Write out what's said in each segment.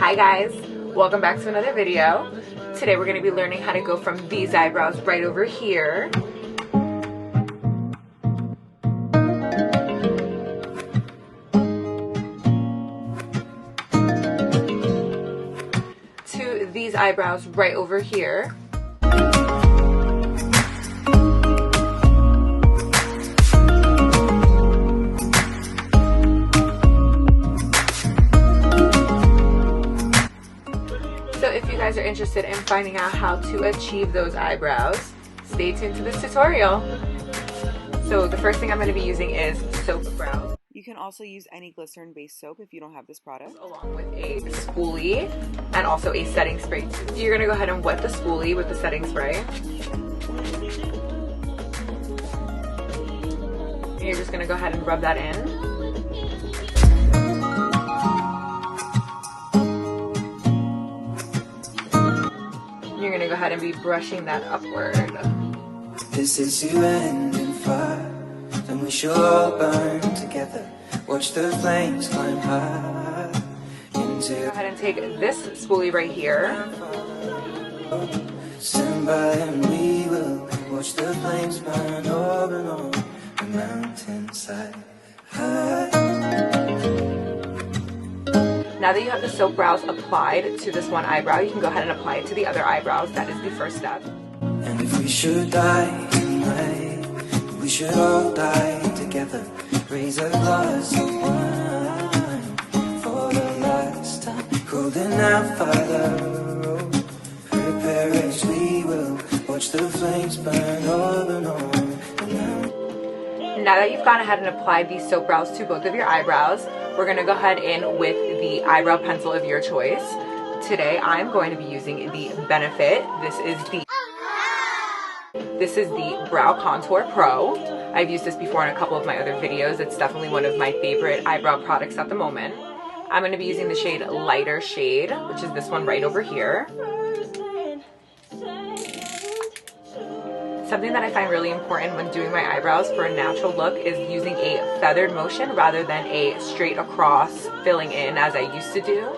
Hi guys, welcome back to another video. Today we're going to be learning how to go from these eyebrows right over here to these eyebrows right over here. So if you guys are interested in finding out how to achieve those eyebrows, stay tuned to this tutorial. So the first thing I'm going to be using is soap brows. You can also use any glycerin-based soap if you don't have this product. Along with a spoolie and also a setting spray too. So you're going to go ahead and wet the spoolie with the setting spray. And you're just going to go ahead and rub that in. You're going to go ahead and be brushing that upward. This is you ending fire, then we shall all burn together. Watch the flames climb high into. Go ahead and take this spoolie right here. Stand by and we will watch the flames burn over and on the mountainside. Now that you have the soap brows applied to this one eyebrow, you can go ahead and apply it to the other eyebrows. That is the first step. And if we should die tonight, we should all die together. Raise a glass of wine for the last time. Holding out Father Road. Prepare as we will watch the flames burn over and on the mountain. Now that you've gone ahead and applied these soap brows to both of your eyebrows, we're going to go ahead in with the eyebrow pencil of your choice. Today I'm going to be using the Benefit. This is the Brow Contour Pro. I've used this before in a couple of my other videos. It's definitely one of my favorite eyebrow products at the moment. I'm going to be using the shade Lighter Shade, which is this one right over here. Something that I find really important when doing my eyebrows for a natural look is using a feathered motion rather than a straight across filling in as I used to do.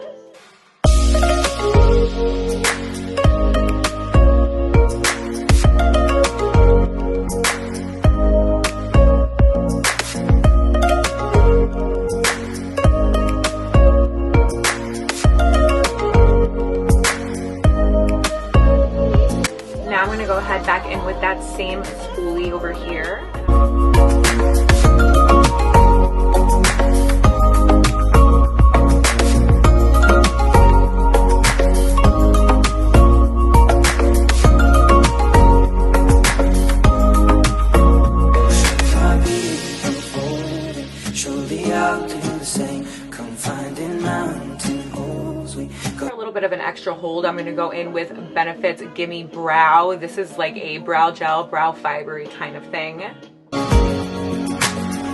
Now I'm going to go ahead back in with that same spoolie over here. Surely I'll do the same. Come finding mountain holes. For a little bit of an extra hold, I'm going to go in with Benefit's Gimme Brow. This is like a brow gel, brow fibery kind of thing.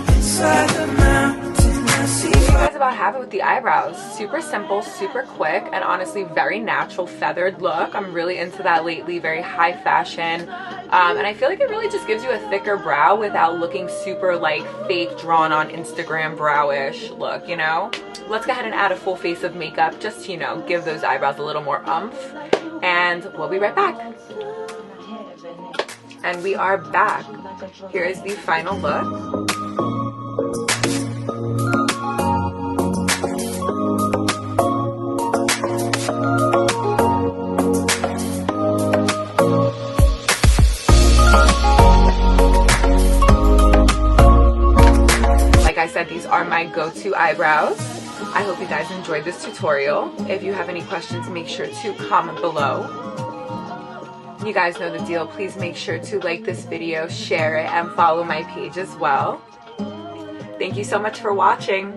Inside the mountain, I see. That's about have it with the eyebrows. Super simple, super quick, and honestly very natural feathered look. I'm really into that lately, very high fashion. And I feel like it really just gives you a thicker brow without looking super like fake drawn on Instagram browish look, you know? Let's go ahead and add a full face of makeup just to, you know, give those eyebrows a little more oomph. And we'll be right back. And we are back. Here is the final look. Like I said, these are my go-to eyebrows. I hope you guys enjoyed this tutorial. If you have any questions, make sure to comment below. You guys know the deal. Please make sure to like this video, share it, and follow my page as well. Thank you so much for watching.